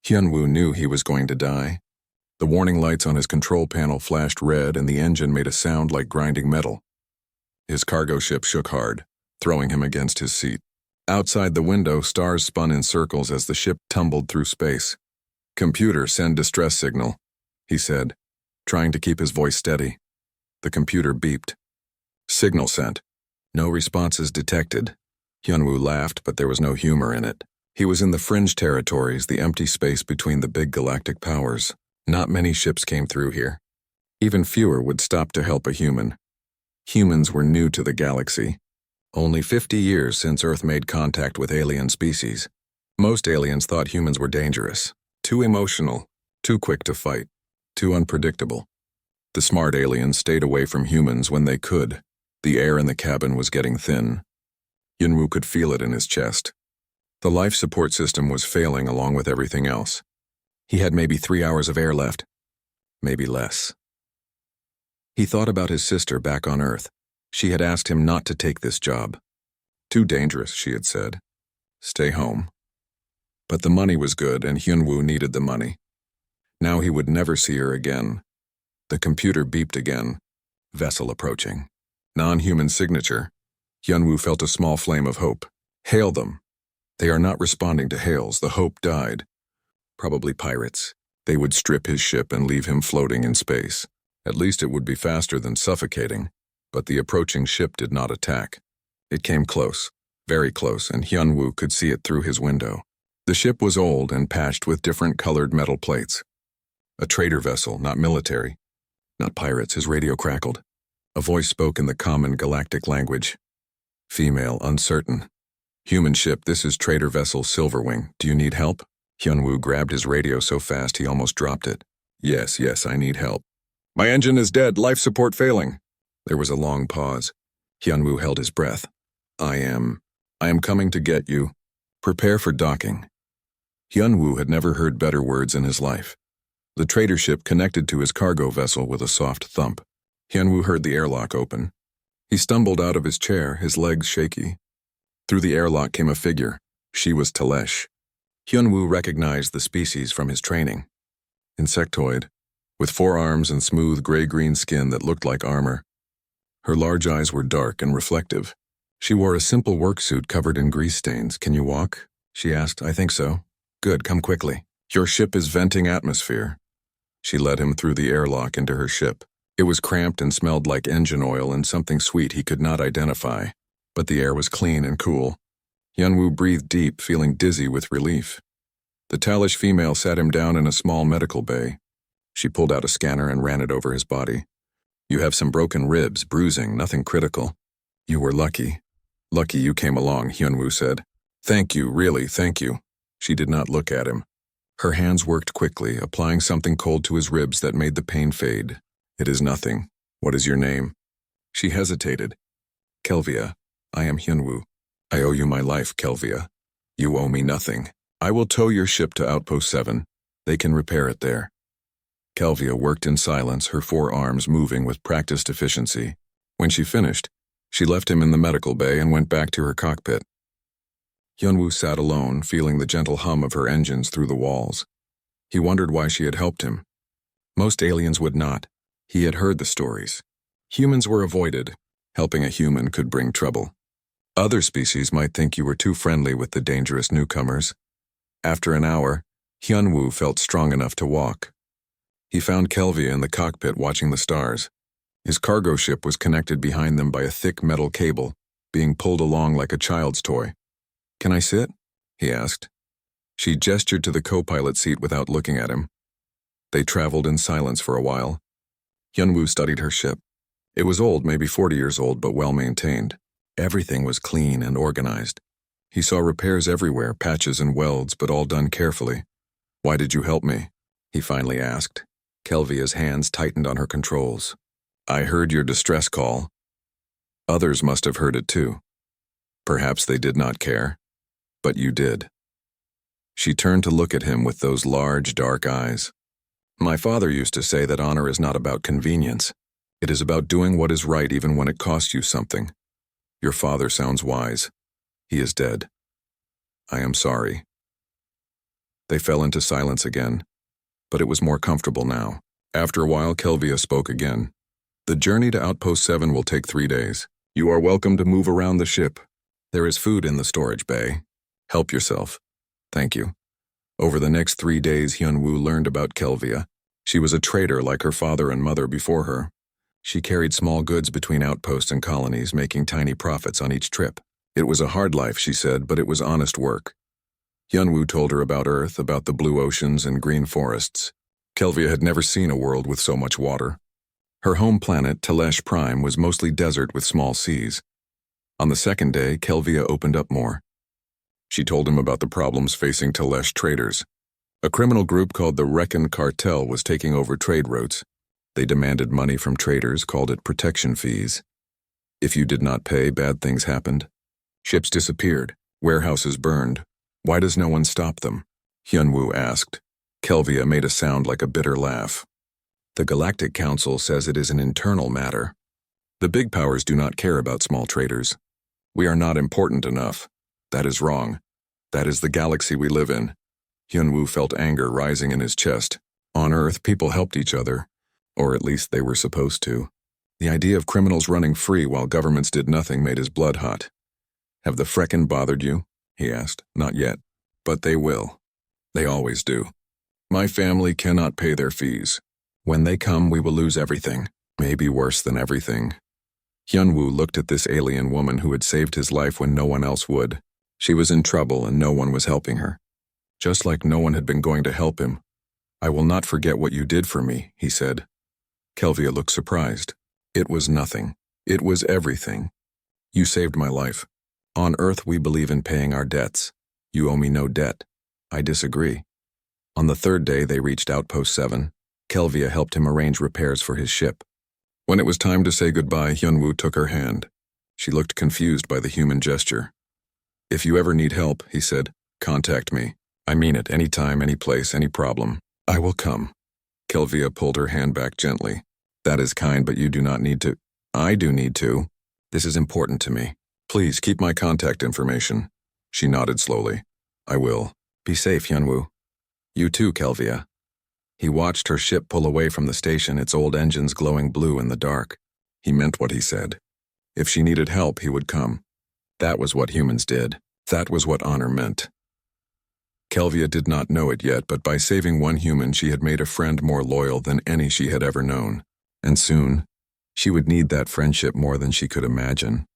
Hyunwoo knew he was going to die. The warning lights on his control panel flashed red and the engine made a sound like grinding metal. His cargo ship shook hard, throwing him against his seat. Outside the window, stars spun in circles as the ship tumbled through space. "Computer, send distress signal," he said, trying to keep his voice steady. The computer beeped. "Signal sent. No responses detected." Hyunwoo laughed, but there was no humor in it. He was in the fringe territories, the empty space between the big galactic powers. Not many ships came through here. Even fewer would stop to help a human. Humans were new to the galaxy. Only 50 years since Earth made contact with alien species. Most aliens thought humans were dangerous, too emotional, too quick to fight, too unpredictable. The smart aliens stayed away from humans when they could. The air in the cabin was getting thin. Hyunwoo could feel it in his chest. The life support system was failing along with everything else. He had maybe 3 hours of air left. Maybe less. He thought about his sister back on Earth. She had asked him not to take this job. Too dangerous, she had said. Stay home. But the money was good and Hyunwoo needed the money. Now he would never see her again. The computer beeped again. Vessel approaching. Non-human signature. Hyunwoo felt a small flame of hope. Hail them. They are not responding to hails. The hope died. Probably pirates. They would strip his ship and leave him floating in space. At least it would be faster than suffocating. But the approaching ship did not attack. It came close, very close, and Hyunwoo could see it through his window. The ship was old and patched with different colored metal plates. A trader vessel, not military. Not pirates, his radio crackled. A voice spoke in the common galactic language. Female, uncertain. Human ship, this is trader vessel Silverwing. Do you need help? Hyunwoo grabbed his radio so fast he almost dropped it. Yes, I need help. My engine is dead, life support failing. There was a long pause. Hyunwoo held his breath. I am coming to get you. Prepare for docking. Hyunwoo had never heard better words in his life. The trader ship connected to his cargo vessel with a soft thump. Hyunwoo heard the airlock open. He stumbled out of his chair, his legs shaky. Through the airlock came a figure. She was Telesh. Hyunwoo recognized the species from his training. Insectoid, with 4 arms and smooth gray-green skin that looked like armor. Her large eyes were dark and reflective. She wore a simple work suit covered in grease stains. Can you walk? She asked. I think so. Good, come quickly. Your ship is venting atmosphere. She led him through the airlock into her ship. It was cramped and smelled like engine oil and something sweet he could not identify, but the air was clean and cool. Hyunwoo breathed deep, feeling dizzy with relief. The Talish female sat him down in a small medical bay. She pulled out a scanner and ran it over his body. You have some broken ribs, bruising, nothing critical. You were lucky. Lucky you came along, Hyunwoo said. Thank you, really, thank you. She did not look at him. Her hands worked quickly, applying something cold to his ribs that made the pain fade. It is nothing. What is your name? She hesitated. Kelvia. I am Hyunwoo. I owe you my life, Kelvia. You owe me nothing. I will tow your ship to Outpost 7. They can repair it there. Kelvia worked in silence, her 4 arms moving with practiced efficiency. When she finished, she left him in the medical bay and went back to her cockpit. Hyunwoo sat alone, feeling the gentle hum of her engines through the walls. He wondered why she had helped him. Most aliens would not. He had heard the stories. Humans were avoided. Helping a human could bring trouble. Other species might think you were too friendly with the dangerous newcomers. After an hour, Hyunwoo felt strong enough to walk. He found Kelvia in the cockpit watching the stars. His cargo ship was connected behind them by a thick metal cable, being pulled along like a child's toy. Can I sit? He asked. She gestured to the co-pilot seat without looking at him. They traveled in silence for a while. Hyunwoo studied her ship. It was old, maybe 40 years old, but well-maintained. Everything was clean and organized. He saw repairs everywhere, patches and welds, but all done carefully. Why did you help me? He finally asked. Kelvia's hands tightened on her controls. I heard your distress call. Others must have heard it too. Perhaps they did not care, but you did. She turned to look at him with those large, dark eyes. My father used to say that honor is not about convenience. It is about doing what is right even when it costs you something. Your father sounds wise. He is dead. I am sorry. They fell into silence again, but it was more comfortable now. After a while, Kelvia spoke again. The journey to Outpost 7 will take 3 days. You are welcome to move around the ship. There is food in the storage bay. Help yourself. Thank you. Over the next 3 days, Hyunwoo learned about Kelvia. She was a trader like her father and mother before her. She carried small goods between outposts and colonies, making tiny profits on each trip. It was a hard life, she said, but it was honest work. Hyunwoo told her about Earth, about the blue oceans and green forests. Kelvia had never seen a world with so much water. Her home planet, Telesh Prime, was mostly desert with small seas. On the second day, Kelvia opened up more. She told him about the problems facing Telesh traders. A criminal group called the Reckon Cartel was taking over trade routes. They demanded money from traders, called it protection fees. If you did not pay, bad things happened. Ships disappeared, warehouses burned. Why does no one stop them? Hyunwoo asked. Kelvia made a sound like a bitter laugh. The Galactic Council says it is an internal matter. The big powers do not care about small traders. We are not important enough. That is wrong. That is the galaxy we live in. Hyunwoo felt anger rising in his chest. On Earth, people helped each other. Or at least they were supposed to. The idea of criminals running free while governments did nothing made his blood hot. Have the Frecken bothered you? He asked. Not yet. But they will. They always do. My family cannot pay their fees. When they come, we will lose everything. Maybe worse than everything. Hyunwoo looked at this alien woman who had saved his life when no one else would. She was in trouble and no one was helping her. Just like no one had been going to help him. I will not forget what you did for me, he said. Kelvia looked surprised. It was nothing. It was everything. You saved my life. On Earth, we believe in paying our debts. You owe me no debt. I disagree. On the third day, they reached Outpost 7. Kelvia helped him arrange repairs for his ship. When it was time to say goodbye, Hyunwoo took her hand. She looked confused by the human gesture. If you ever need help, he said, contact me. I mean it, anytime, any place, any problem. I will come. Kelvia pulled her hand back gently. That is kind, but you do not need to. I do need to. This is important to me. Please keep my contact information. She nodded slowly. I will. Be safe, Hyunwoo. You too, Kelvia. He watched her ship pull away from the station, its old engines glowing blue in the dark. He meant what he said. If she needed help, he would come. That was what humans did. That was what honor meant. Kelvia did not know it yet, but by saving one human, she had made a friend more loyal than any she had ever known. And soon, she would need that friendship more than she could imagine.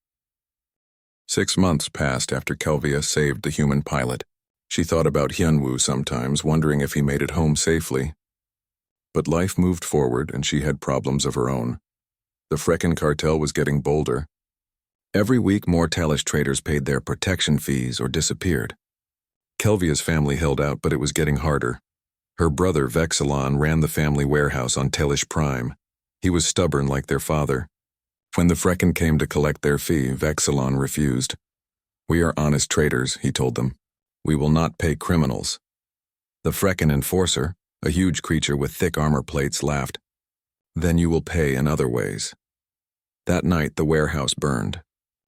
6 months passed after Kelvia saved the human pilot. She thought about Hyunwoo sometimes, wondering if he made it home safely. But life moved forward and she had problems of her own. The Frecken cartel was getting bolder. Every week more Talish traders paid their protection fees or disappeared. Kelvia's family held out, but it was getting harder. Her brother Vexilon ran the family warehouse on Telesh Prime. He was stubborn like their father. When the Frecken came to collect their fee, Vexilon refused. We are honest traders, he told them. We will not pay criminals. The Frecken enforcer, a huge creature with thick armor plates, laughed. Then you will pay in other ways. That night, the warehouse burned.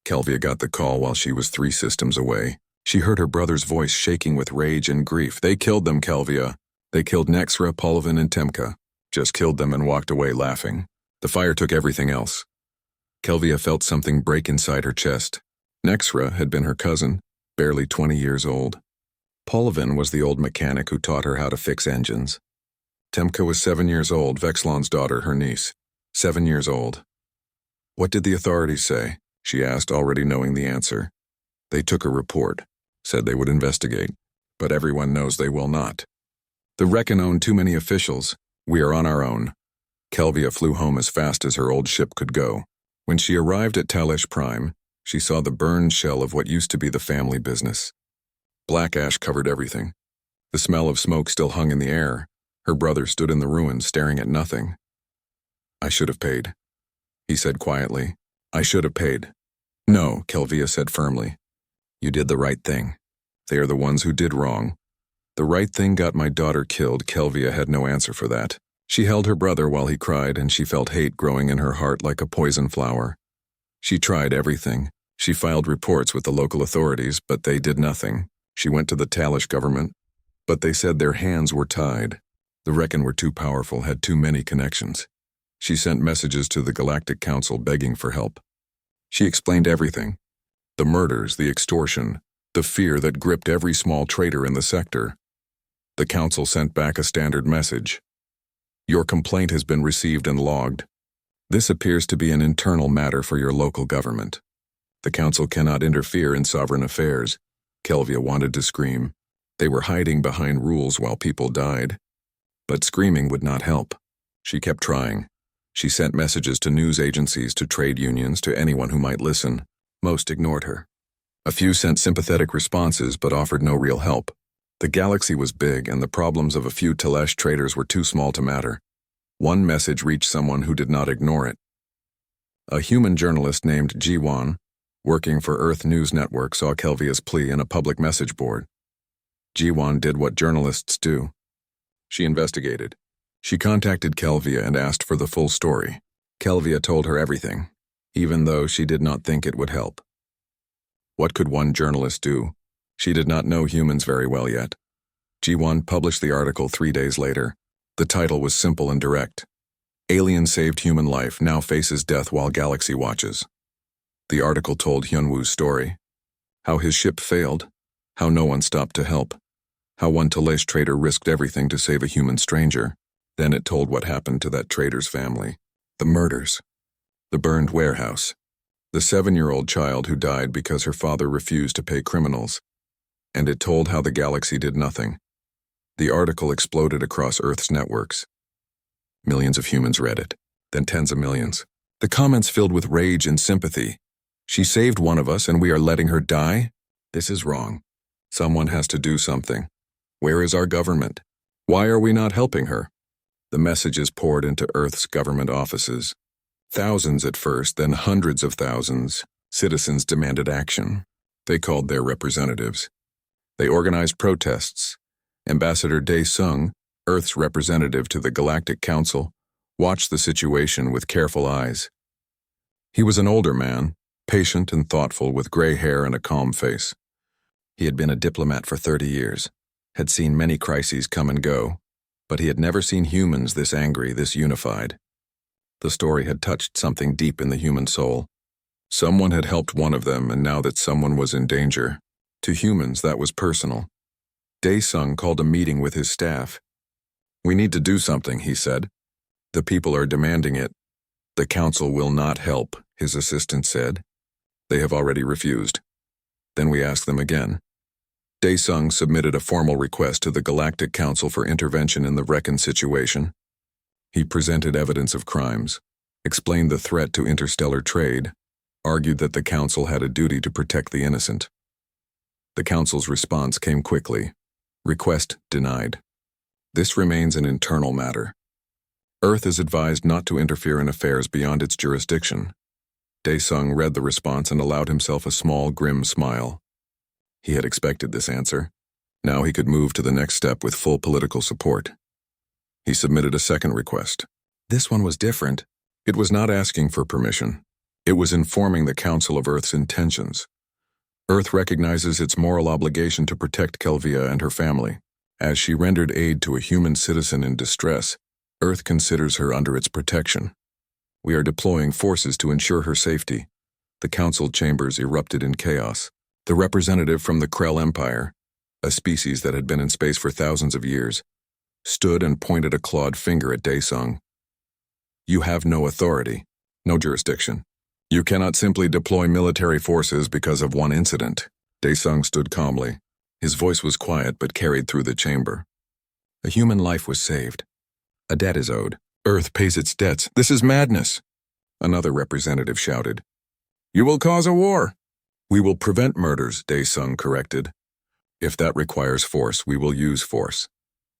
Kelvia got the call while she was 3 systems away. She heard her brother's voice shaking with rage and grief. They killed them, Kelvia. They killed Nexra, Polvin, and Temka. Just killed them and walked away laughing. The fire took everything else. Kelvia felt something break inside her chest. Nexra had been her cousin, barely 20 years old. Polvin was the old mechanic who taught her how to fix engines. Temka was 7 years old, Vexlon's daughter, her niece. 7 years old. What did the authorities say? She asked, already knowing the answer. They took a report, said they would investigate, but everyone knows they will not. The Reckon owned too many officials. We are on our own. Kelvia flew home as fast as her old ship could go. When she arrived at Talesh Prime, she saw the burned shell of what used to be the family business. Black ash covered everything. The smell of smoke still hung in the air. Her brother stood in the ruins, staring at nothing. I should have paid, he said quietly. I should have paid. No, Kelvia said firmly. You did the right thing. They are the ones who did wrong. The right thing got my daughter killed. Kelvia had no answer for that. She held her brother while he cried, and she felt hate growing in her heart like a poison flower. She tried everything. She filed reports with the local authorities, but they did nothing. She went to the Talish government, But they said their hands were tied. The Reckon were too powerful, had too many connections. She sent messages to the Galactic Council begging for help. She explained everything. The murders, the extortion, the fear that gripped every small trader in the sector. The Council sent back a standard message. Your complaint has been received and logged. This appears to be an internal matter for your local government. The Council cannot interfere in sovereign affairs. Kelvia wanted to scream. They were hiding behind rules while people died. But screaming would not help. She kept trying. She sent messages to news agencies, to trade unions, to anyone who might listen. Most ignored her. A few sent sympathetic responses but offered no real help. The galaxy was big, and the problems of a few Telesh traders were too small to matter. One message reached someone who did not ignore it. A human journalist named Jiwan, working for Earth News Network, saw Kelvia's plea in a public message board. Jiwan did what journalists do. She investigated. She contacted Kelvia and asked for the full story. Kelvia told her everything, even though she did not think it would help. What could one journalist do? She did not know humans very well yet. G1 published the article 3 days later. The title was simple and direct. Alien saved human life, now faces death while galaxy watches. The article told Hyunwoo's story. How his ship failed. How no one stopped to help. How one Telesh trader risked everything to save a human stranger. Then it told what happened to that trader's family. The murders. The burned warehouse. The 7-year-old child who died because her father refused to pay criminals. And it told how the galaxy did nothing. The article exploded across Earth's networks. Millions of humans read it, then tens of millions. The comments filled with rage and sympathy. She saved one of us and we are letting her die? This is wrong. Someone has to do something. Where is our government? Why are we not helping her? The messages poured into Earth's government offices. Thousands at first, then hundreds of thousands. Citizens demanded action. They called their representatives. They organized protests. Ambassador Dae Sung, Earth's representative to the Galactic Council, watched the situation with careful eyes. He was an older man, patient and thoughtful, with gray hair and a calm face. He had been a diplomat for 30 years, had seen many crises come and go, but he had never seen humans this angry, this unified. The story had touched something deep in the human soul. Someone had helped one of them, and now that someone was in danger. To humans, that was personal. Dae Sung called a meeting with his staff. We need to do something, he said. The people are demanding it. The council will not help, his assistant said. They have already refused. Then we asked them again. Dae Sung submitted a formal request to the Galactic Council for intervention in the Reckon situation. He presented evidence of crimes, explained the threat to interstellar trade, argued that the council had a duty to protect the innocent. The council's response came quickly. Request denied. This remains an internal matter. Earth is advised not to interfere in affairs beyond its jurisdiction. Dae Sung read the response and allowed himself a small, grim smile. He had expected this answer. Now he could move to the next step with full political support. He submitted a second request. This one was different. It was not asking for permission. It was informing the Council of Earth's intentions. Earth recognizes its moral obligation to protect Kelvia and her family. As she rendered aid to a human citizen in distress, Earth considers her under its protection. We are deploying forces to ensure her safety. The council chambers erupted in chaos. The representative from the Krell Empire, a species that had been in space for thousands of years, stood and pointed a clawed finger at Dae Sung. You have no authority, no jurisdiction. You cannot simply deploy military forces because of one incident. Dae Sung stood calmly. His voice was quiet but carried through the chamber. A human life was saved. A debt is owed. Earth pays its debts. This is madness. Another representative shouted. You will cause a war. We will prevent murders, Dae Sung corrected. If that requires force, we will use force.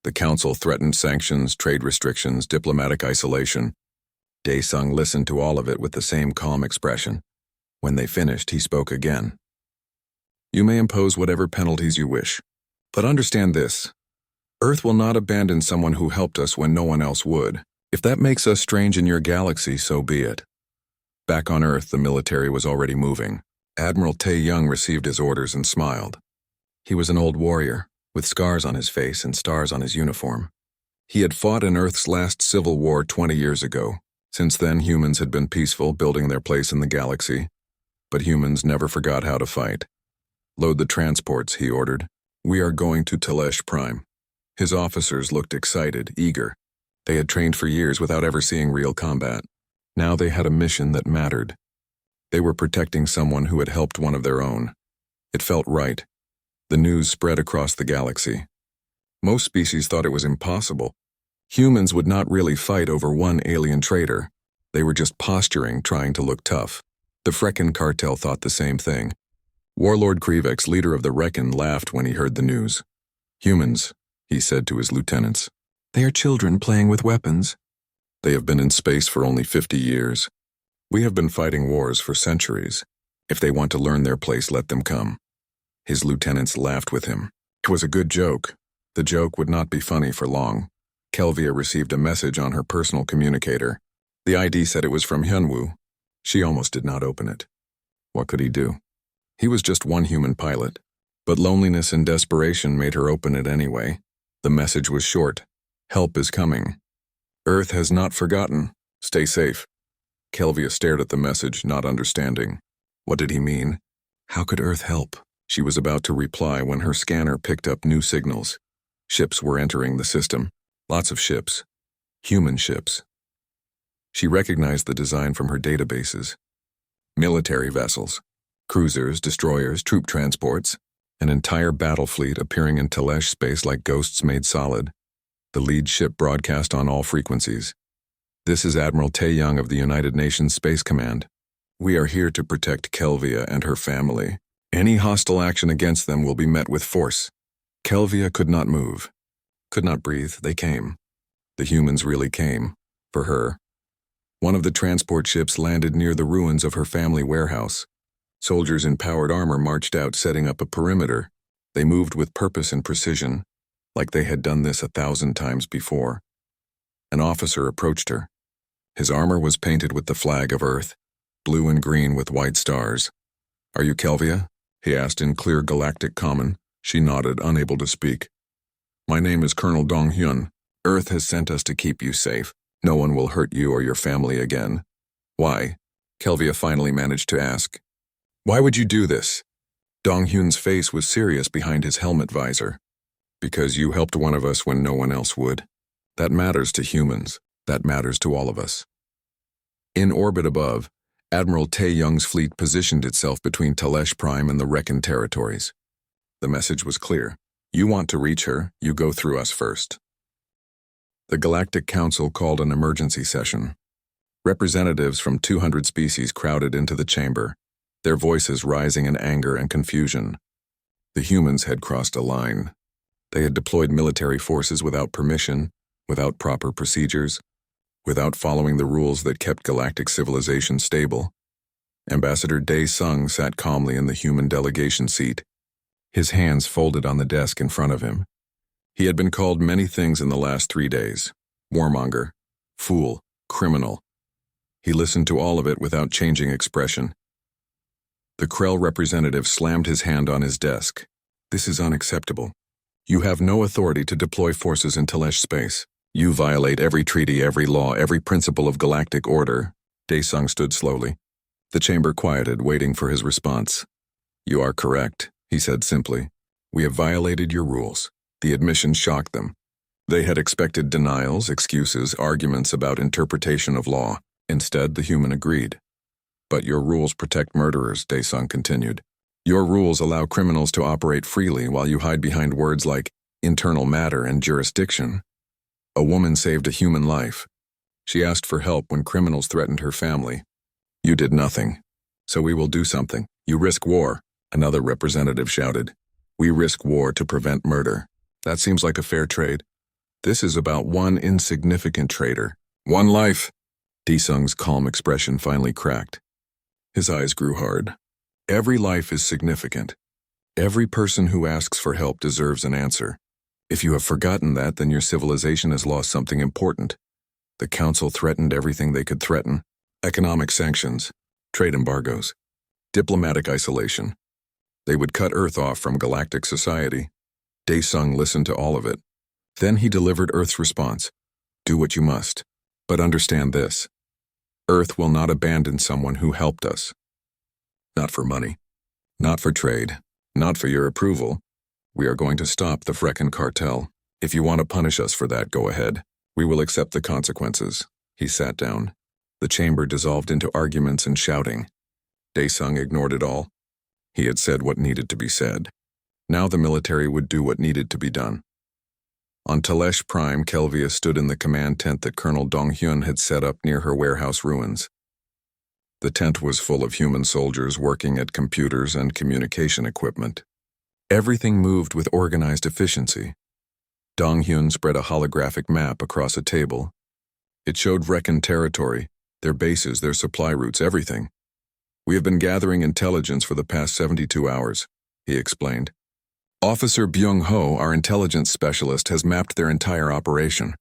The council threatened sanctions, trade restrictions, diplomatic isolation. Dae Sung listened to all of it with the same calm expression. When they finished, he spoke again. You may impose whatever penalties you wish. But understand this. Earth will not abandon someone who helped us when no one else would. If that makes us strange in your galaxy, so be it. Back on Earth, the military was already moving. Admiral Tae Young received his orders and smiled. He was an old warrior, with scars on his face and stars on his uniform. He had fought in Earth's last civil war 20 years ago. Since then, humans had been peaceful, building their place in the galaxy. But humans never forgot how to fight. "Load the transports," he ordered. "We are going to Telesh Prime." His officers looked excited, eager. They had trained for years without ever seeing real combat. Now they had a mission that mattered. They were protecting someone who had helped one of their own. It felt right. The news spread across the galaxy. Most species thought it was impossible. Humans would not really fight over one alien traitor. They were just posturing, trying to look tough. The Frecken cartel thought the same thing. Warlord Krivex, leader of the Reckon, laughed when he heard the news. "Humans," he said to his lieutenants. "They are children playing with weapons. They have been in space for only 50 years. We have been fighting wars for centuries. If they want to learn their place, let them come." His lieutenants laughed with him. It was a good joke. The joke would not be funny for long. Kelvia received a message on her personal communicator. The ID said it was from Hyunwoo. She almost did not open it. What could he do? He was just one human pilot. But loneliness and desperation made her open it anyway. The message was short. "Help is coming. Earth has not forgotten. Stay safe." Kelvia stared at the message, not understanding. What did he mean? How could Earth help? She was about to reply when her scanner picked up new signals. Ships were entering the system. Lots of ships. Human ships. She recognized the design from her databases. Military vessels. Cruisers, destroyers, troop transports. An entire battle fleet appearing in Telesh space like ghosts made solid. The lead ship broadcast on all frequencies. "This is Admiral Tae-young of the United Nations Space Command. We are here to protect Kelvia and her family. Any hostile action against them will be met with force." Kelvia could not move. Could not breathe. They came. The humans really came. For her. One of the transport ships landed near the ruins of her family warehouse. Soldiers in powered armor marched out, setting up a perimeter. They moved with purpose and precision, like they had done this 1,000 times before. An officer approached her. His armor was painted with the flag of Earth, blue and green with white stars. "Are you Kelvia?" he asked in clear galactic common. She nodded, unable to speak. "My name is Colonel Dong-hyun. Earth has sent us to keep you safe. No one will hurt you or your family again." "Why?" Kelvia finally managed to ask. "Why would you do this?" Dong-hyun's face was serious behind his helmet visor. "Because you helped one of us when no one else would. That matters to humans. That matters to all of us." In orbit above, Admiral Tae-young's fleet positioned itself between Telesh Prime and the Reckon territories. The message was clear. You want to reach her, you go through us first. The Galactic Council called an emergency session. Representatives from 200 species crowded into the chamber, their voices rising in anger and confusion. The humans had crossed a line. They had deployed military forces without permission, without proper procedures, without following the rules that kept galactic civilization stable. Ambassador Dae-sung sat calmly in the human delegation seat, his hands folded on the desk in front of him. He had been called many things in the last 3 days. Warmonger, fool, criminal. He listened to all of it without changing expression. The Krell representative slammed his hand on his desk. "This is unacceptable. You have no authority to deploy forces in Telesh space. You violate every treaty, every law, every principle of galactic order." Dae-sung stood slowly. The chamber quieted, waiting for his response. "You are correct," he said simply. "We have violated your rules." The admission shocked them. They had expected denials, excuses, arguments about interpretation of law. Instead, the human agreed. "But your rules protect murderers," Dae-sung continued. "Your rules allow criminals to operate freely while you hide behind words like internal matter and jurisdiction. A woman saved a human life. She asked for help when criminals threatened her family. You did nothing. So we will do something. You risk war," another representative shouted. "We risk war to prevent murder. That seems like a fair trade. This is about one insignificant traitor. One life." Dae-sung's calm expression finally cracked. His eyes grew hard. "Every life is significant. Every person who asks for help deserves an answer. If you have forgotten that, then your civilization has lost something important." The Council threatened everything they could threaten. Economic sanctions, trade embargoes, diplomatic isolation. They would cut Earth off from galactic society. Daesung listened to all of it. Then he delivered Earth's response. Do what you must, but understand this. Earth will not abandon someone who helped us. Not for money, not for trade, not for your approval. We are going to stop the Frecken cartel. If you want to punish us for that, go ahead. We will accept the consequences. He sat down. The chamber dissolved into arguments and shouting. Daesung ignored it all. He had said what needed to be said. Now the military would do what needed to be done. On Telesh Prime, Kelvia stood in the command tent that Colonel Donghyun had set up near her warehouse ruins. The tent was full of human soldiers working at computers and communication equipment. Everything moved with organized efficiency. Donghyun spread a holographic map across a table. It showed Frecken territory, their bases, their supply routes, everything. We have been gathering intelligence for the past 72 hours, he explained. Officer Byung-ho, our intelligence specialist, has mapped their entire operation.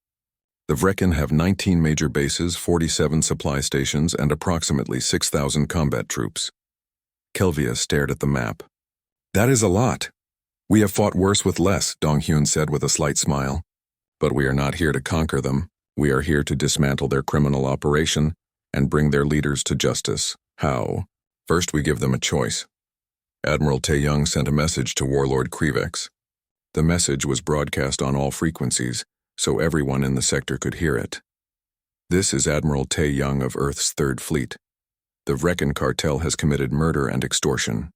The Frecken have 19 major bases, 47 supply stations, and approximately 6,000 combat troops. Kelvia stared at the map. That is a lot. We have fought worse with less, Donghyun said with a slight smile. But we are not here to conquer them. We are here to dismantle their criminal operation and bring their leaders to justice. How? First, we give them a choice. Admiral Tae-young sent a message to Warlord Krivex. The message was broadcast on all frequencies, so everyone in the sector could hear it. This is Admiral Tae-young of Earth's Third Fleet. The Frecken cartel has committed murder and extortion.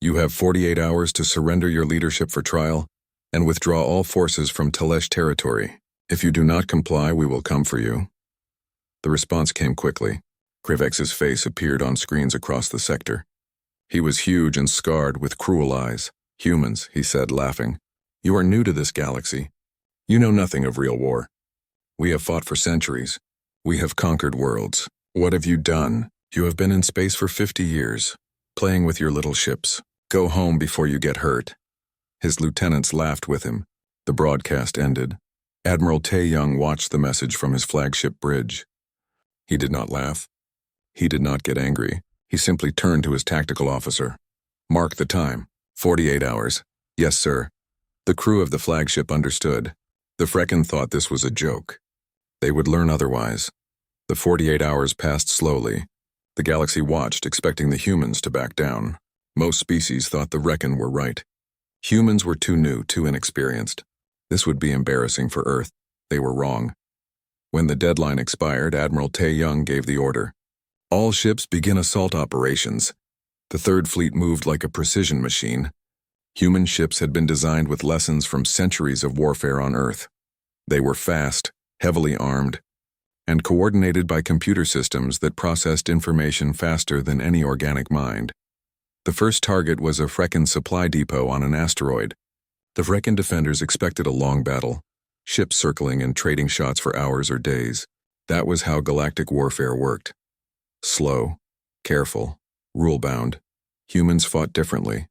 You have 48 hours to surrender your leadership for trial and withdraw all forces from Telesh territory. If you do not comply, we will come for you. The response came quickly. Krivex's face appeared on screens across the sector. He was huge and scarred with cruel eyes. Humans, he said, laughing. You are new to this galaxy. You know nothing of real war. We have fought for centuries. We have conquered worlds. What have you done? You have been in space for 50 years, playing with your little ships. Go home before you get hurt. His lieutenants laughed with him. The broadcast ended. Admiral Tae-young watched the message from his flagship bridge. He did not laugh. He did not get angry. He simply turned to his tactical officer. Mark the time. 48 hours. Yes, sir. The crew of the flagship understood. The Frecken thought this was a joke. They would learn otherwise. The 48 hours passed slowly. The galaxy watched, expecting the humans to back down. Most species thought the Frecken were right. Humans were too new, too inexperienced. This would be embarrassing for Earth. They were wrong. When the deadline expired, Admiral Tae-young gave the order. All ships begin assault operations. The Third Fleet moved like a precision machine. Human ships had been designed with lessons from centuries of warfare on Earth. They were fast, heavily armed, and coordinated by computer systems that processed information faster than any organic mind. The first target was a Frecken supply depot on an asteroid. The Frecken defenders expected a long battle, ships circling and trading shots for hours or days. That was how galactic warfare worked. Slow, careful, rule-bound. Humans fought differently.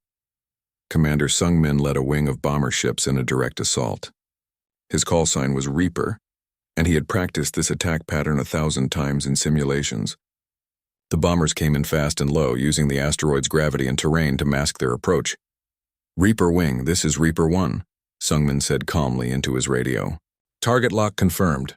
Commander Sung-min led a wing of bomber ships in a direct assault. His call sign was Reaper, and he had practiced this attack pattern 1,000 times in simulations. The bombers came in fast and low, using the asteroid's gravity and terrain to mask their approach. Reaper Wing, this is Reaper 1, Sung-min said calmly into his radio. Target lock confirmed.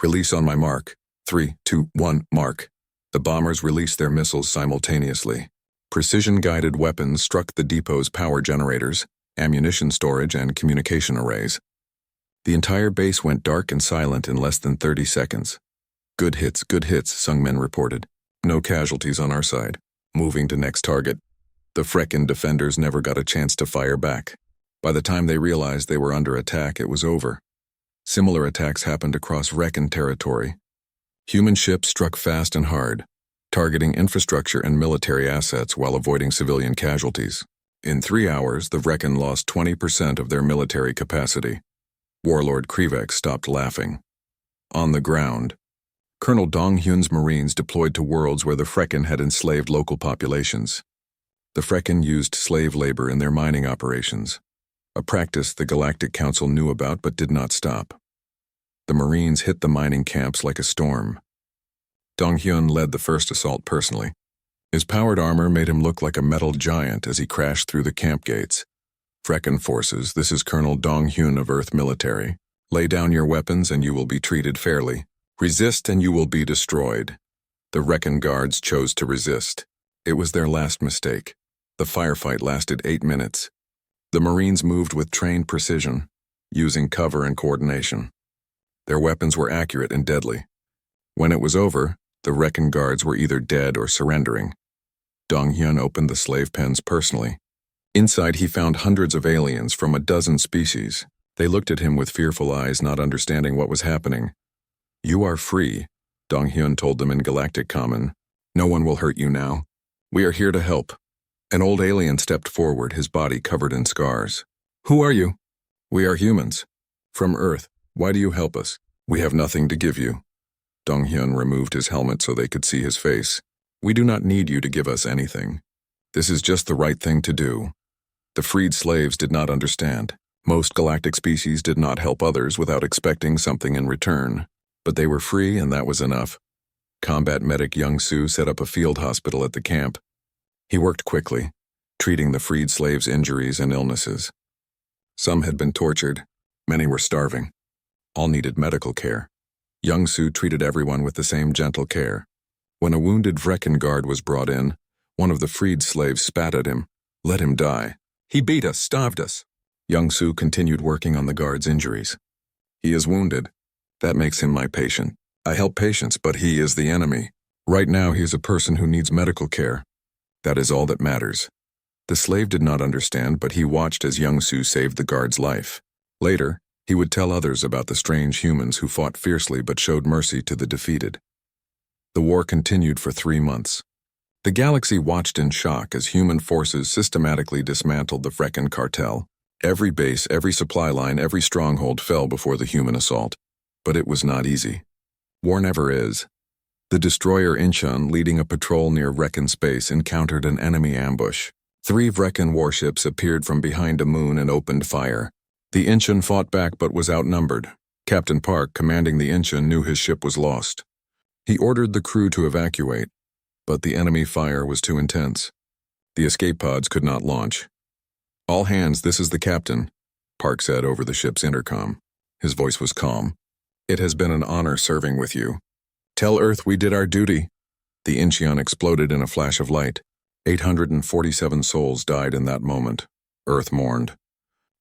Release on my mark. 3, 2, 1, mark. The bombers released their missiles simultaneously. Precision-guided weapons struck the depot's power generators, ammunition storage, and communication arrays. The entire base went dark and silent in less than 30 seconds. Good hits, Sung-min reported. No casualties on our side. Moving to next target. The Frecken defenders never got a chance to fire back. By the time they realized they were under attack, it was over. Similar attacks happened across Frecken territory. Human ships struck fast and hard, targeting infrastructure and military assets while avoiding civilian casualties. In 3 hours, the Frecken lost 20% of their military capacity. Warlord Krivex stopped laughing. On the ground, Colonel Dong-hyun's Marines deployed to worlds where the Frecken had enslaved local populations. The Frecken used slave labor in their mining operations, a practice the Galactic Council knew about but did not stop. The Marines hit the mining camps like a storm. Dong-hyun led the first assault personally. His powered armor made him look like a metal giant as he crashed through the camp gates. Frecken forces, this is Colonel Dong-hyun of Earth Military. Lay down your weapons and you will be treated fairly. Resist and you will be destroyed. The Frecken guards chose to resist. It was their last mistake. The firefight lasted 8 minutes. The Marines moved with trained precision, using cover and coordination. Their weapons were accurate and deadly. When it was over, the Frecken guards were either dead or surrendering. Dong-hyun opened the slave pens personally. Inside he found hundreds of aliens from a dozen species. They looked at him with fearful eyes, not understanding what was happening. "You are free," Dong-hyun told them in Galactic Common. "No one will hurt you now. We are here to help." An old alien stepped forward, his body covered in scars. "Who are you?" "We are humans. From Earth. Why do you help us?" "We have nothing to give you." Dong-hyun removed his helmet so they could see his face. "We do not need you to give us anything. This is just the right thing to do." The freed slaves did not understand. Most galactic species did not help others without expecting something in return. But they were free and that was enough. Combat medic Young-soo set up a field hospital at the camp. He worked quickly, treating the freed slaves' injuries and illnesses. Some had been tortured. Many were starving. All needed medical care. Young-soo treated everyone with the same gentle care. When a wounded Frecken guard was brought in, one of the freed slaves spat at him. "Let him die. He beat us, starved us." Young-soo continued working on the guard's injuries. "He is wounded. That makes him my patient. I help patients, but he is the enemy. Right now he is a person who needs medical care. That is all that matters." The slave did not understand, but he watched as Young-soo saved the guard's life. Later, he would tell others about the strange humans who fought fiercely but showed mercy to the defeated. The war continued for 3 months. The galaxy watched in shock as human forces systematically dismantled the Frecken cartel. Every base, every supply line, every stronghold fell before the human assault. But it was not easy. War never is. The destroyer Incheon, leading a patrol near Frecken space, encountered an enemy ambush. 3 Frecken warships appeared from behind a moon and opened fire. The Incheon fought back but was outnumbered. Captain Park, commanding the Incheon, knew his ship was lost. He ordered the crew to evacuate, but the enemy fire was too intense. The escape pods could not launch. "All hands, this is the captain," Park said over the ship's intercom. His voice was calm. "It has been an honor serving with you. Tell Earth we did our duty." The Incheon exploded in a flash of light. 847 souls died in that moment. Earth mourned.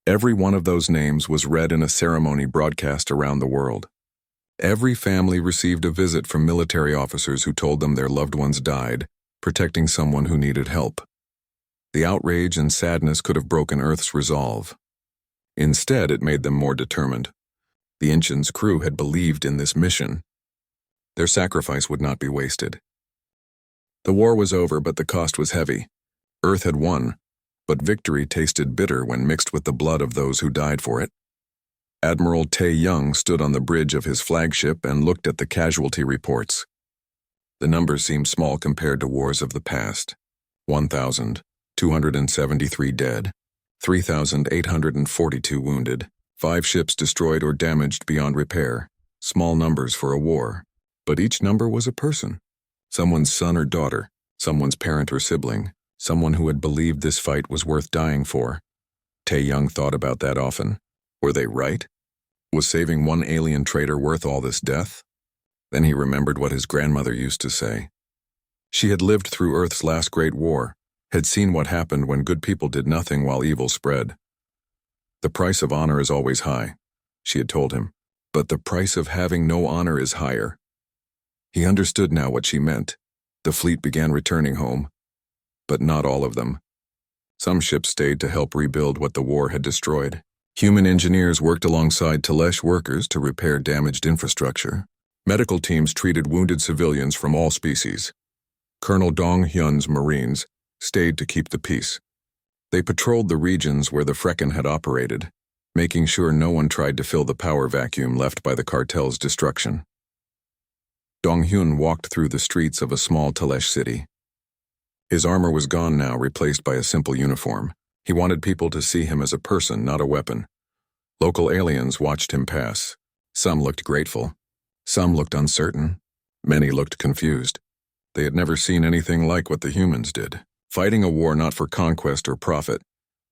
Every one of those names was read in a ceremony broadcast around the world. Every family received a visit from military officers who told them their loved ones died, protecting someone who needed help. The outrage and sadness could have broken Earth's resolve. Instead, it made them more determined. The Incheon's crew had believed in this mission. Their sacrifice would not be wasted. The war was over, but the cost was heavy. Earth had won, but victory tasted bitter when mixed with the blood of those who died for it. Admiral Tae-young stood on the bridge of his flagship and looked at the casualty reports. The numbers seemed small compared to wars of the past. 1,273 dead, 3,842 wounded, 5 ships destroyed or damaged beyond repair. Small numbers for a war, but each number was a person. Someone's son or daughter, someone's parent or sibling, someone who had believed this fight was worth dying for. Tae-young thought about that often. Were they right? Was saving one alien traitor worth all this death? Then he remembered what his grandmother used to say. She had lived through Earth's last great war, had seen what happened when good people did nothing while evil spread. "The price of honor is always high," she had told him, "but the price of having no honor is higher." He understood now what she meant. The fleet began returning home, but not all of them. Some ships stayed to help rebuild what the war had destroyed. Human engineers worked alongside Telesh workers to repair damaged infrastructure. Medical teams treated wounded civilians from all species. Colonel Dong-hyun's Marines stayed to keep the peace. They patrolled the regions where the Frecken had operated, making sure no one tried to fill the power vacuum left by the cartel's destruction. Dong-hyun walked through the streets of a small Telesh city. His armor was gone now, replaced by a simple uniform. He wanted people to see him as a person, not a weapon. Local aliens watched him pass. Some looked grateful. Some looked uncertain. Many looked confused. They had never seen anything like what the humans did, fighting a war not for conquest or profit,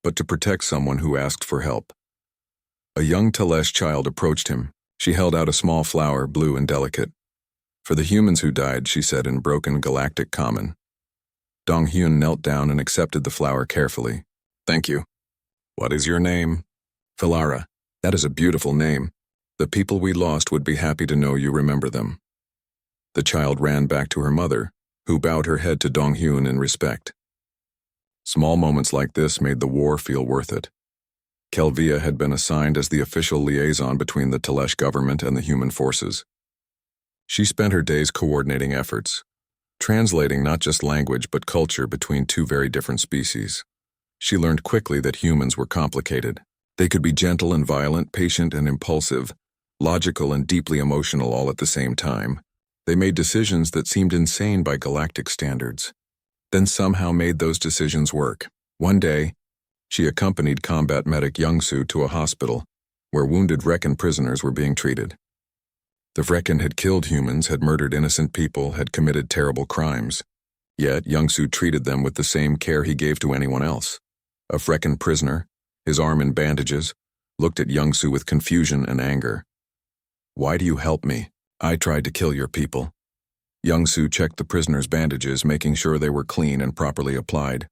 but to protect someone who asked for help. A young Telesh child approached him. She held out a small flower, blue and delicate. "For the humans who died," she said in broken galactic common. Dong-hyun knelt down and accepted the flower carefully. "Thank you." "What is your name?" "Philara." "That is a beautiful name. The people we lost would be happy to know you remember them." The child ran back to her mother, who bowed her head to Dong-hyun in respect. Small moments like this made the war feel worth it. Kelvia had been assigned as the official liaison between the Telesh government and the human forces. She spent her days coordinating efforts, translating not just language but culture between two very different species. She learned quickly that humans were complicated. They could be gentle and violent, patient and impulsive, logical and deeply emotional all at the same time. They made decisions that seemed insane by galactic standards, then somehow made those decisions work. One day, she accompanied combat medic Young-soo to a hospital where wounded Vrekken prisoners were being treated. The Vrekken had killed humans, had murdered innocent people, had committed terrible crimes. Yet Young-soo treated them with the same care he gave to anyone else. A Vrekken prisoner, his arm in bandages, looked at Young-soo with confusion and anger. "Why do you help me? I tried to kill your people." Young-soo checked the prisoner's bandages, making sure they were clean and properly applied.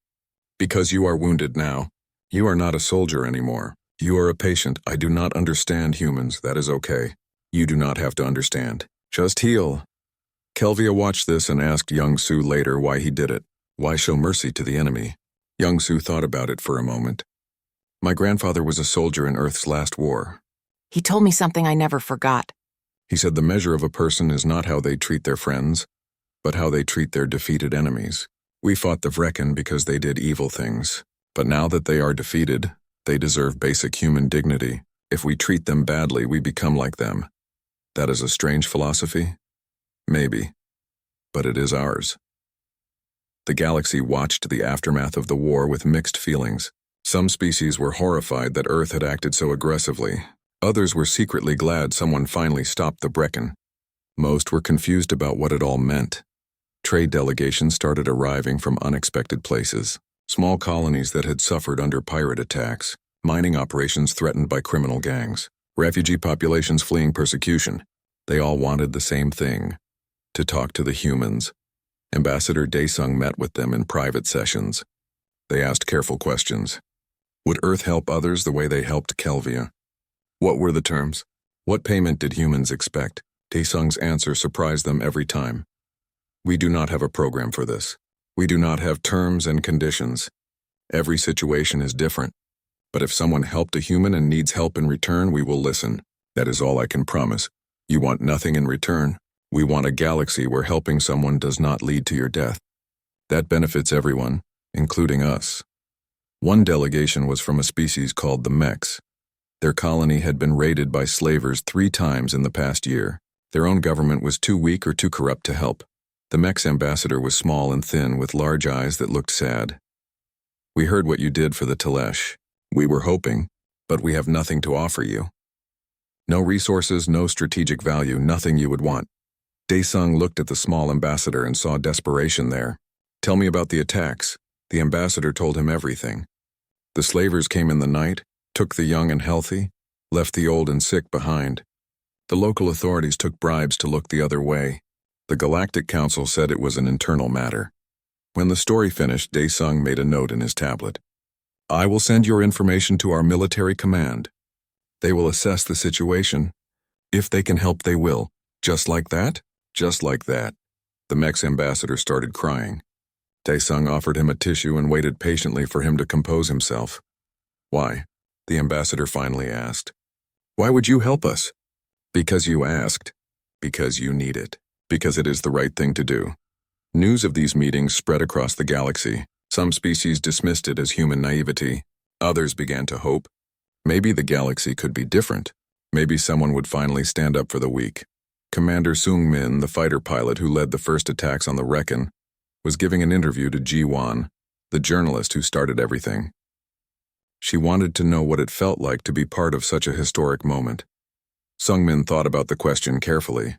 "Because you are wounded now. You are not a soldier anymore. You are a patient. I do not understand humans. That is okay. You do not have to understand. Just heal." Kelvia watched this and asked Young-soo later why he did it. Why show mercy to the enemy? Young-soo thought about it for a moment. "My grandfather was a soldier in Earth's last war. He told me something I never forgot." He said the measure of a person is not how they treat their friends, but how they treat their defeated enemies. We fought the Vrekken because they did evil things, but now that they are defeated, they deserve basic human dignity. If we treat them badly, we become like them. That is a strange philosophy? Maybe, but it is ours. The galaxy watched the aftermath of the war with mixed feelings. Some species were horrified that Earth had acted so aggressively. Others were secretly glad someone finally stopped the Vrekken. Most were confused about what it all meant. Trade delegations started arriving from unexpected places. Small colonies that had suffered under pirate attacks, mining operations threatened by criminal gangs, refugee populations fleeing persecution. They all wanted the same thing: to talk to the humans. Ambassador Daesung met with them in private sessions. They asked careful questions. Would Earth help others the way they helped Kelvia? What were the terms? What payment did humans expect? Daesung's answer surprised them every time. "We do not have a program for this. We do not have terms and conditions. Every situation is different. But if someone helped a human and needs help in return, we will listen. That is all I can promise. You want nothing in return. We want a galaxy where helping someone does not lead to your death. That benefits everyone, including us." One delegation was from a species called the Mechs. Their colony had been raided by slavers 3 times in the past year. Their own government was too weak or too corrupt to help. The Mech's ambassador was small and thin with large eyes that looked sad. "We heard what you did for the Telesh. We were hoping, but we have nothing to offer you. No resources, no strategic value, nothing you would want." Daesung looked at the small ambassador and saw desperation there. "Tell me about the attacks." The ambassador told him everything. The slavers came in the night, took the young and healthy, left the old and sick behind. The local authorities took bribes to look the other way. The Galactic Council said it was an internal matter. When the story finished, Daesung made a note in his tablet. "I will send your information to our military command. They will assess the situation. If they can help, they will." "Just like that?" "Just like that." The Mech's ambassador started crying. Daesung offered him a tissue and waited patiently for him to compose himself. "Why?" the ambassador finally asked. "Why would you help us?" "Because you asked. Because you need it. Because it is the right thing to do." News of these meetings spread across the galaxy. Some species dismissed it as human naivety. Others began to hope. Maybe the galaxy could be different. Maybe someone would finally stand up for the weak. Commander Seung-min, the fighter pilot who led the first attacks on the Vrekken, was giving an interview to Ji-won, the journalist who started everything. She wanted to know what it felt like to be part of such a historic moment. Seung-min thought about the question carefully.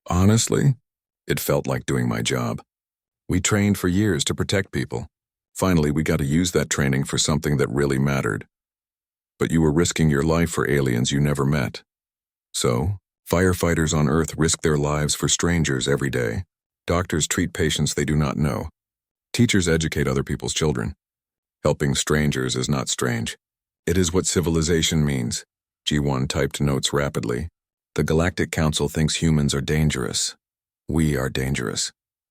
"Honestly, it felt like doing my job. We trained for years to protect people. Finally, we got to use that training for something that really mattered. But you were risking your life for aliens you never met. So, firefighters on Earth risk their lives for strangers every day. Doctors treat patients they do not know. Teachers educate other people's children. Helping strangers is not strange. It is what civilization means. G1 typed notes rapidly. The Galactic Council thinks humans are dangerous. We are dangerous.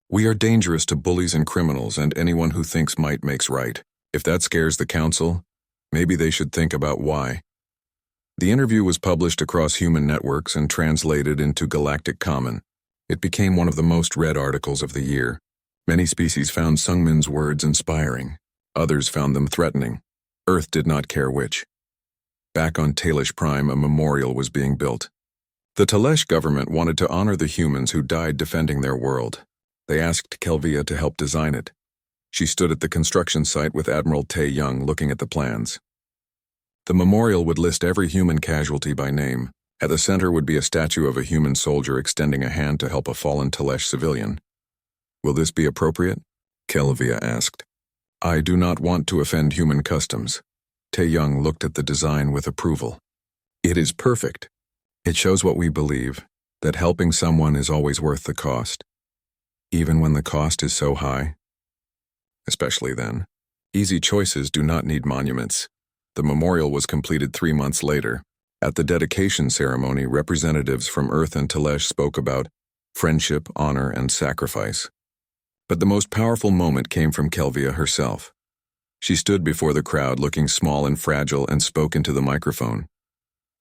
We are dangerous to bullies and criminals and anyone who thinks might makes right. If that scares the Council, maybe they should think about why. The interview was published across human networks and translated into Galactic Common. It became one of the most read articles of the year. Many species found Sungmin's words inspiring. Others found them threatening. Earth did not care which. Back on Talish Prime, a memorial was being built. The Talesh government wanted to honor the humans who died defending their world. They asked Kelvia to help design it. She stood at the construction site with Admiral Tae Young looking at the plans. The memorial would list every human casualty by name. At the center would be a statue of a human soldier extending a hand to help a fallen Talesh civilian. Will this be appropriate? Kelvia asked. I do not want to offend human customs. Tae Young looked at the design with approval. It is perfect. It shows what we believe, that helping someone is always worth the cost. Even when the cost is so high? Especially then. Easy choices do not need monuments. The memorial was completed 3 months later. At the dedication ceremony, representatives from Earth and Talesh spoke about friendship, honor, and sacrifice. But the most powerful moment came from Kelvia herself. She stood before the crowd looking small and fragile and spoke into the microphone.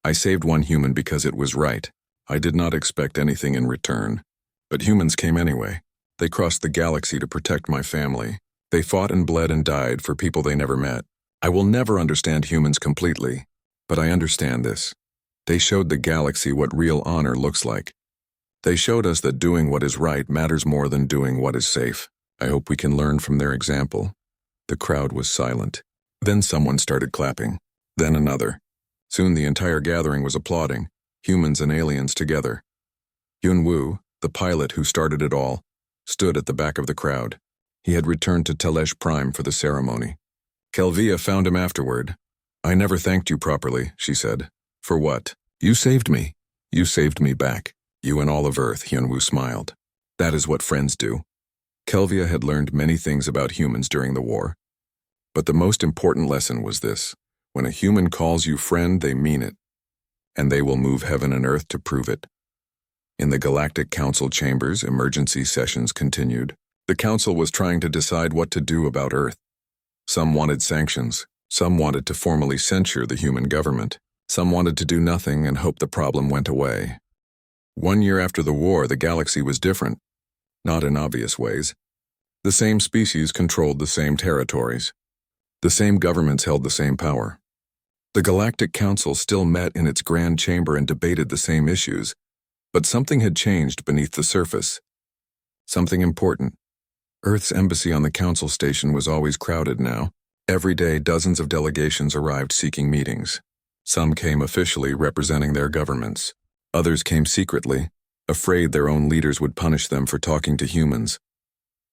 I saved one human because it was right. I did not expect anything in return. But humans came anyway. They crossed the galaxy to protect my family. They fought and bled and died for people they never met. I will never understand humans completely, but I understand this. They showed the galaxy what real honor looks like. They showed us that doing what is right matters more than doing what is safe. I hope we can learn from their example. The crowd was silent. Then someone started clapping. Then another. Soon the entire gathering was applauding, humans and aliens together. Yun-Woo, the pilot who started it all, stood at the back of the crowd. He had returned to Talesh Prime for the ceremony. Kelvia found him afterward. I never thanked you properly, she said. For what? You saved me. You saved me back. You and all of Earth, Hyun-Woo smiled. That is what friends do. Kelvia had learned many things about humans during the war. But the most important lesson was this. When a human calls you friend, they mean it. And they will move heaven and earth to prove it. In the Galactic Council chambers, emergency sessions continued. The Council was trying to decide what to do about Earth. Some wanted sanctions. Some wanted to formally censure the human government. Some wanted to do nothing and hope the problem went away. 1 year after the war, the galaxy was different. Not in obvious ways. The same species controlled the same territories. The same governments held the same power. The Galactic Council still met in its grand chamber and debated the same issues, but something had changed beneath the surface. Something important. Earth's embassy on the Council station was always crowded now. Every day, dozens of delegations arrived seeking meetings. Some came officially representing their governments. Others came secretly, afraid their own leaders would punish them for talking to humans.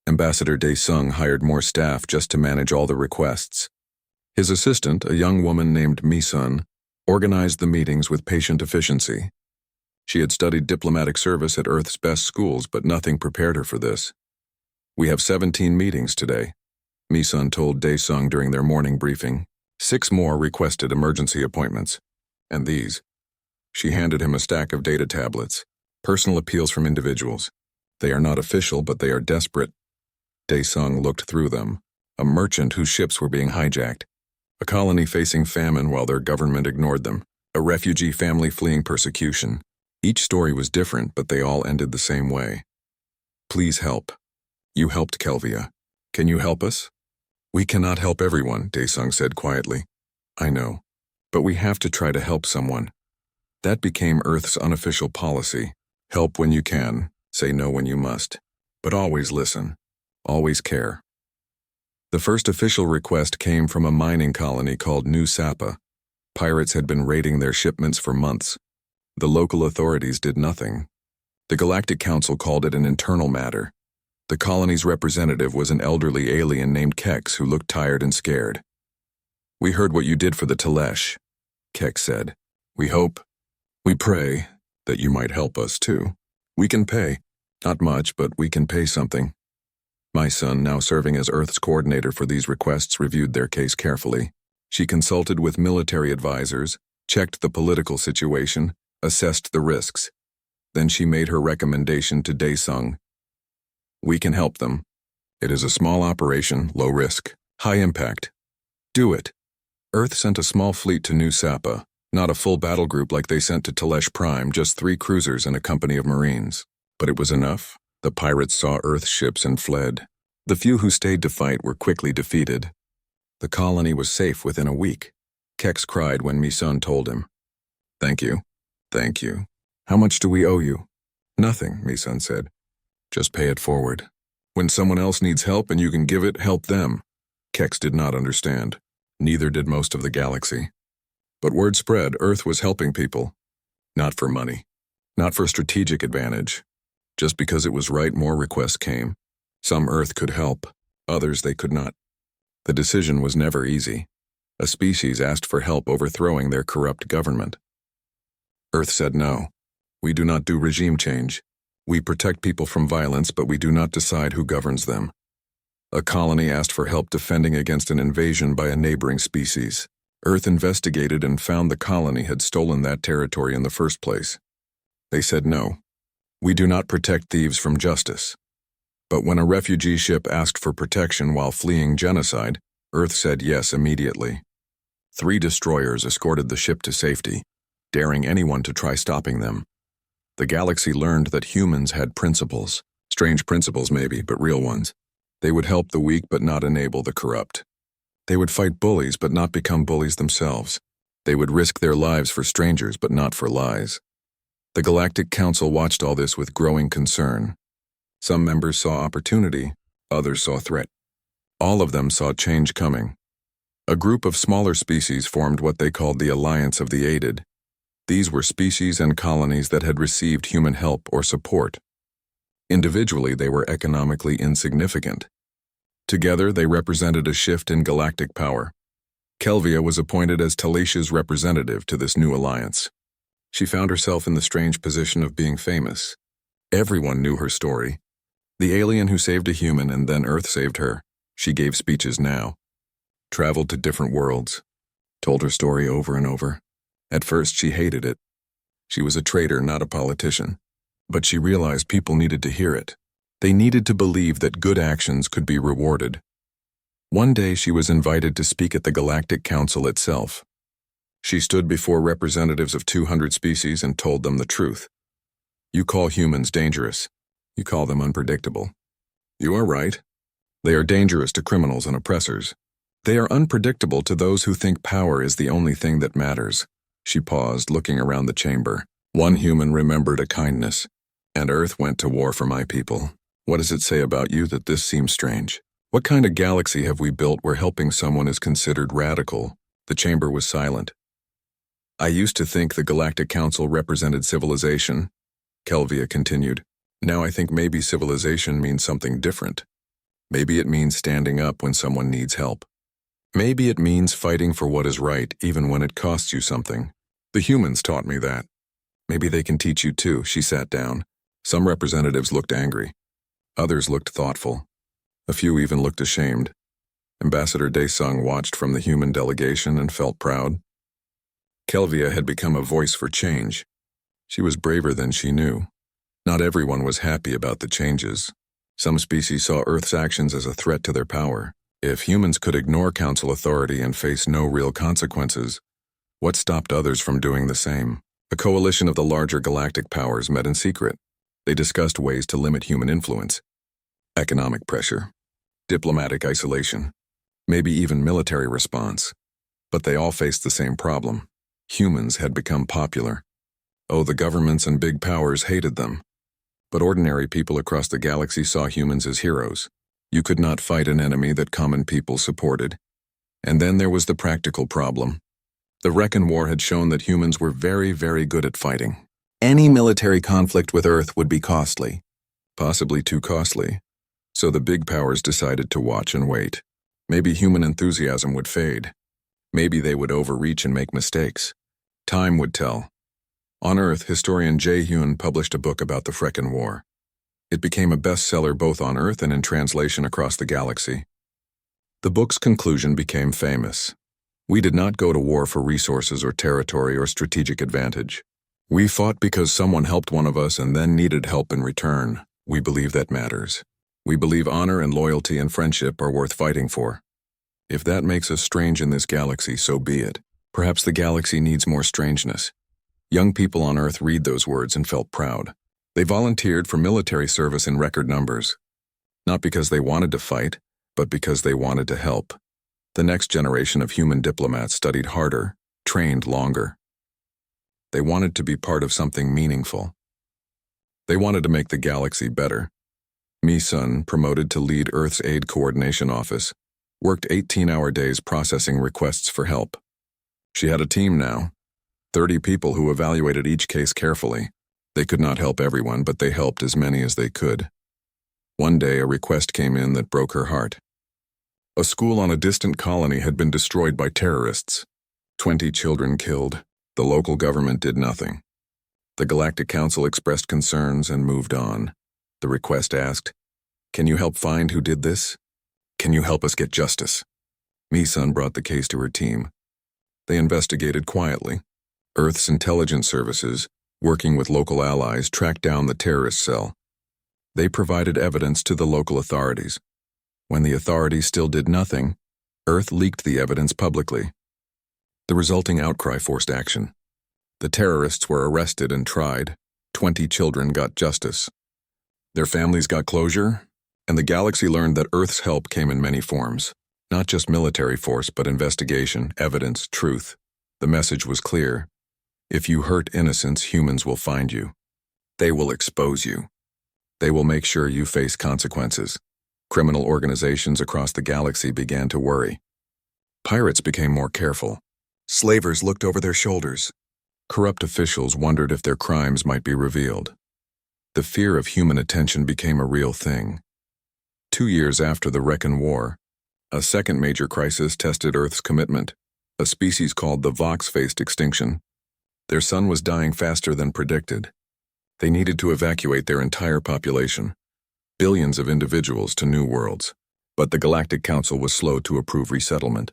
Ambassador Dae-sung hired more staff just to manage all the requests. His assistant, a young woman named Mi-sun, organized the meetings with patient efficiency. She had studied diplomatic service at Earth's best schools, but nothing prepared her for this. We have 17 meetings today, Mi-sun told Dae-sung during their morning briefing. 6 more requested emergency appointments. And these. She handed him a stack of data tablets, personal appeals from individuals. They are not official, but they are desperate. Dae-sung looked through them. A merchant whose ships were being hijacked. A colony facing famine while their government ignored them. A refugee family fleeing persecution. Each story was different, but they all ended the same way. Please help. You helped Kelvia. Can you help us? We cannot help everyone, Dae-sung said quietly. I know. But we have to try to help someone. That became Earth's unofficial policy. Help when you can, say no when you must. But always listen. Always care. The first official request came from a mining colony called New Sapa. Pirates had been raiding their shipments for months. The local authorities did nothing. The Galactic Council called it an internal matter. The colony's representative was an elderly alien named Kex who looked tired and scared. "We heard what you did for the Telesh," Kex said. "We pray that you might help us too. We can pay. Not much, but we can pay something." My son, now serving as Earth's coordinator for these requests, reviewed their case carefully. She consulted with military advisors, checked the political situation, assessed the risks. Then she made her recommendation to Daesung. "We can help them. It is a small operation, low risk, high impact. Do it." Earth sent a small fleet to New Sapa, not a full battle group like they sent to Telesh Prime, just 3 cruisers and a company of Marines. But it was enough. The pirates saw Earth's ships and fled. The few who stayed to fight were quickly defeated. The colony was safe within a week. Kex cried when Misun told him. Thank you. How much do we owe you?" "Nothing," Misun said. "Just pay it forward. When someone else needs help and you can give it, help them." Kex did not understand. Neither did most of the galaxy. But word spread, Earth was helping people. Not for money. Not for strategic advantage. Just because it was right, more requests came. Some Earth could help, others they could not. The decision was never easy. A species asked for help overthrowing their corrupt government. Earth said no. "We do not do regime change. We protect people from violence, but we do not decide who governs them." A colony asked for help defending against an invasion by a neighboring species. Earth investigated and found the colony had stolen that territory in the first place. They said no. "We do not protect thieves from justice." But when a refugee ship asked for protection while fleeing genocide, Earth said yes immediately. 3 destroyers escorted the ship to safety, daring anyone to try stopping them. The galaxy learned that humans had principles. Strange principles maybe, but real ones. They would help the weak but not enable the corrupt. They would fight bullies but not become bullies themselves. They would risk their lives for strangers but not for lies. The Galactic Council watched all this with growing concern. Some members saw opportunity, others saw threat. All of them saw change coming. A group of smaller species formed what they called the Alliance of the Aided. These were species and colonies that had received human help or support. Individually, they were economically insignificant. Together, they represented a shift in galactic power. Kelvia was appointed as Talicia's representative to this new alliance. She found herself in the strange position of being famous. Everyone knew her story. The alien who saved a human and then Earth saved her. She gave speeches now. Traveled to different worlds. Told her story over and over. At first, she hated it. She was a traitor, not a politician. But she realized people needed to hear it. They needed to believe that good actions could be rewarded. One day, she was invited to speak at the Galactic Council itself. She stood before representatives of 200 species and told them the truth. "You call humans dangerous. You call them unpredictable. You are right. They are dangerous to criminals and oppressors. They are unpredictable to those who think power is the only thing that matters." She paused, looking around the chamber. "One human remembered a kindness, and Earth went to war for my people. What does it say about you that this seems strange? What kind of galaxy have we built where helping someone is considered radical?" The chamber was silent. "I used to think the Galactic Council represented civilization," Kelvia continued. "Now I think maybe civilization means something different. Maybe it means standing up when someone needs help. Maybe it means fighting for what is right even when it costs you something. The humans taught me that. Maybe they can teach you too." She sat down. Some representatives looked angry. Others looked thoughtful. A few even looked ashamed. Ambassador Daesung watched from the human delegation and felt proud. Kelvia had become a voice for change. She was braver than she knew. Not everyone was happy about the changes. Some species saw Earth's actions as a threat to their power. If humans could ignore council authority and face no real consequences, what stopped others from doing the same? A coalition of the larger galactic powers met in secret. They discussed ways to limit human influence. Economic pressure, diplomatic isolation, maybe even military response. But they all faced the same problem. Humans had become popular. Oh, the governments and big powers hated them. But ordinary people across the galaxy saw humans as heroes. You could not fight an enemy that common people supported. And then there was the practical problem. The Recon War had shown that humans were very, very good at fighting. Any military conflict with Earth would be costly. Possibly too costly. So the big powers decided to watch and wait. Maybe human enthusiasm would fade. Maybe they would overreach and make mistakes. Time would tell. On Earth, historian Jae Hyun published a book about the Frecken War. It became a bestseller both on Earth and in translation across the galaxy. The book's conclusion became famous. We did not go to war for resources or territory or strategic advantage. We fought because someone helped one of us and then needed help in return. We believe that matters. We believe honor and loyalty and friendship are worth fighting for. If that makes us strange in this galaxy, so be it. Perhaps the galaxy needs more strangeness. Young people on Earth read those words and felt proud. They volunteered for military service in record numbers. Not because they wanted to fight, but because they wanted to help. The next generation of human diplomats studied harder, trained longer. They wanted to be part of something meaningful. They wanted to make the galaxy better. Mi-sun, promoted to lead Earth's Aid Coordination Office, worked 18-hour days processing requests for help. She had a team now, 30 people who evaluated each case carefully. They could not help everyone, but they helped as many as they could. One day, a request came in that broke her heart. A school on a distant colony had been destroyed by terrorists. 20 children killed. The local government did nothing. The Galactic Council expressed concerns and moved on. The request asked, "Can you help find who did this? Can you help us get justice?" Mi-sun brought the case to her team. They investigated quietly. Earth's intelligence services, working with local allies, tracked down the terrorist cell. They provided evidence to the local authorities. When the authorities still did nothing, Earth leaked the evidence publicly. The resulting outcry forced action. The terrorists were arrested and tried. 20 children got justice. Their families got closure, and the galaxy learned that Earth's help came in many forms. Not just military force, but investigation, evidence, truth. The message was clear. If you hurt innocents, humans will find you. They will expose you. They will make sure you face consequences. Criminal organizations across the galaxy began to worry. Pirates became more careful. Slavers looked over their shoulders. Corrupt officials wondered if their crimes might be revealed. The fear of human attention became a real thing. 2 years after the Frecken War, a second major crisis tested Earth's commitment. A species called the Vox faced extinction. Their sun was dying faster than predicted. They needed to evacuate their entire population, billions of individuals, to new worlds. But the Galactic Council was slow to approve resettlement.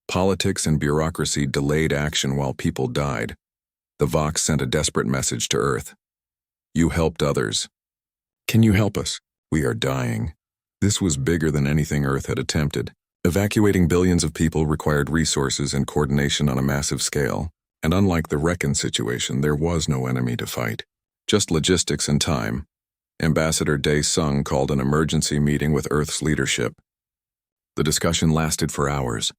Politics and bureaucracy delayed action while people died. The Vox sent a desperate message to Earth. You helped others. Can you help us? We are dying. This was bigger than anything Earth had attempted. Evacuating billions of people required resources and coordination on a massive scale, and unlike the Frecken situation, there was no enemy to fight. Just logistics and time. Ambassador Dae-sung called an emergency meeting with Earth's leadership. The discussion lasted for hours.